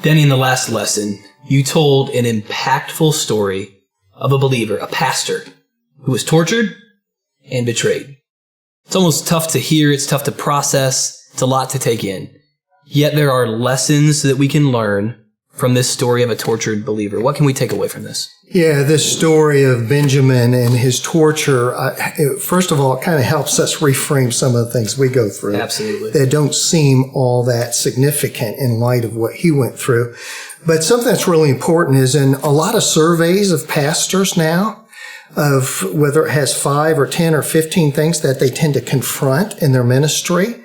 Denny, in the last lesson, you told an impactful story of a believer, a pastor, who was tortured and betrayed. It's almost tough to hear. It's tough to process. It's a lot to take in. Yet there are lessons that we can learn from this story of a tortured believer. What can we take away from this? Yeah, this story of Benjamin and his torture, first of all, it kind of helps us reframe some of the things we go through. Absolutely. That don't seem all that significant in light of what he went through. But something that's really important is in a lot of surveys of pastors now, of whether it has 5 or 10 or 15 things that they tend to confront in their ministry,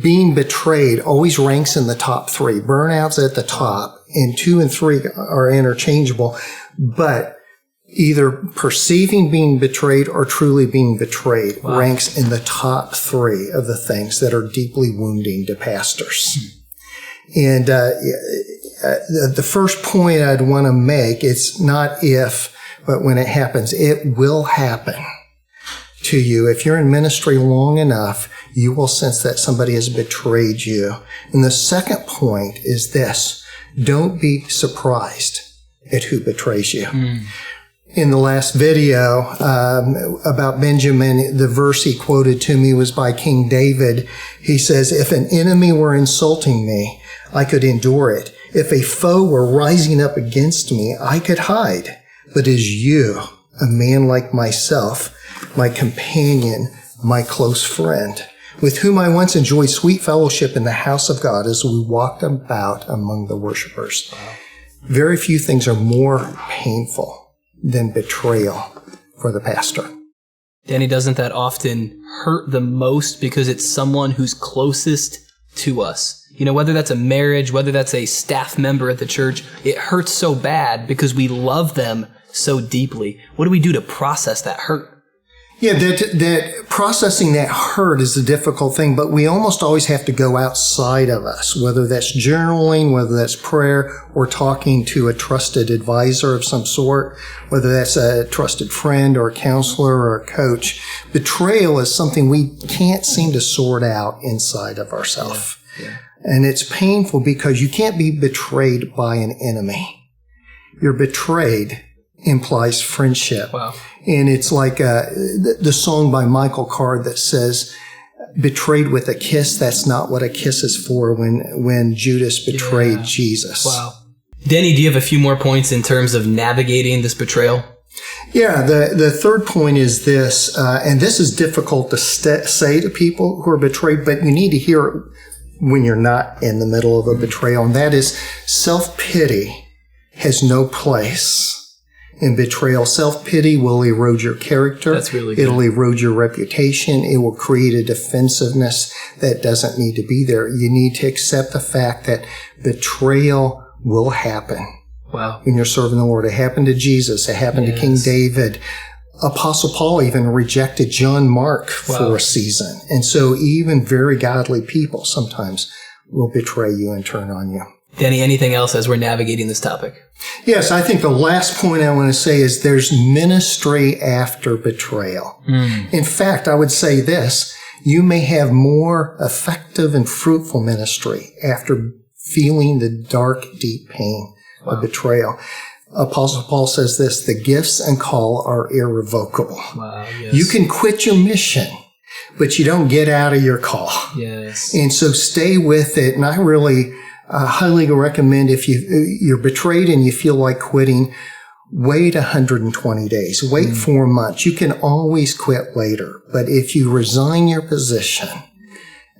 being betrayed always ranks in the top 3. Burnout's at the top, and 2 and 3 are interchangeable. But either perceiving being betrayed or truly being betrayed ranks in the top 3 of the things that are deeply wounding to pastors. And the first point I'd want to make, it's not if, but when it happens, it will happen to you. If you're in ministry long enough, you will sense that somebody has betrayed you. And the second point is this: don't be surprised at who betrays you. In the last video about Benjamin, the verse he quoted to me was by King David. He says, "If an enemy were insulting me, I could endure it. If a foe were rising up against me, I could hide. But as you, a man like myself, my companion, my close friend, with whom I once enjoyed sweet fellowship in the house of God as we walked about among the worshipers." Very few things are more painful than betrayal for the pastor. Danny, doesn't that often hurt the most because it's someone who's closest to us? You know, whether that's a marriage, whether that's a staff member at the church, it hurts so bad because we love them so deeply. What do we do to process that hurt? Yeah, that processing that hurt is a difficult thing, but we almost always have to go outside of us, whether that's journaling, whether that's prayer, or talking to a trusted advisor of some sort, whether that's a trusted friend or a counselor or a coach. Betrayal is something we can't seem to sort out inside of ourselves. Yeah. And it's painful because you can't be betrayed by an enemy. You're betrayed implies friendship. Wow. And it's like the song by Michael Card that says, "Betrayed with a kiss, that's not what a kiss is for," when Judas betrayed Jesus. Wow. Denny, do you have a few more points in terms of navigating this betrayal? Yeah, the third point is this, and this is difficult to say to people who are betrayed, but you need to hear it when you're not in the middle of a betrayal, and that is self-pity has no place in betrayal. Self-pity will erode your character. That's really good. It'll erode your reputation. It will create a defensiveness that doesn't need to be there. You need to accept the fact that betrayal will happen. Wow. When you're serving the Lord. It happened to Jesus. It happened to King David. Apostle Paul even rejected John Mark for a season. And so even very godly people sometimes will betray you and turn on you. Danny, anything else as we're navigating this topic? Yes, I think the last point I want to say is there's ministry after betrayal. In fact, I would say this: you may have more effective and fruitful ministry after feeling the dark, deep pain of betrayal. Apostle Paul says this: the gifts and call are irrevocable. Wow, yes. You can quit your mission, but you don't get out of your call. Yes. And so stay with it. And I really highly recommend, if you're betrayed and you feel like quitting, wait 120 days, wait 4 months. You can always quit later. But if you resign your position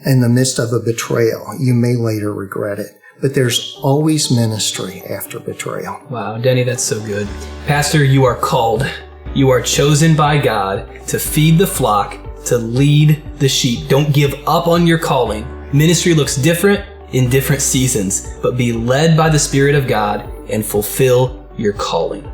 in the midst of a betrayal, you may later regret it. But there's always ministry after betrayal. Wow, Denny, that's so good. Pastor, you are called. You are chosen by God to feed the flock, to lead the sheep. Don't give up on your calling. Ministry looks different in different seasons, but be led by the Spirit of God and fulfill your calling.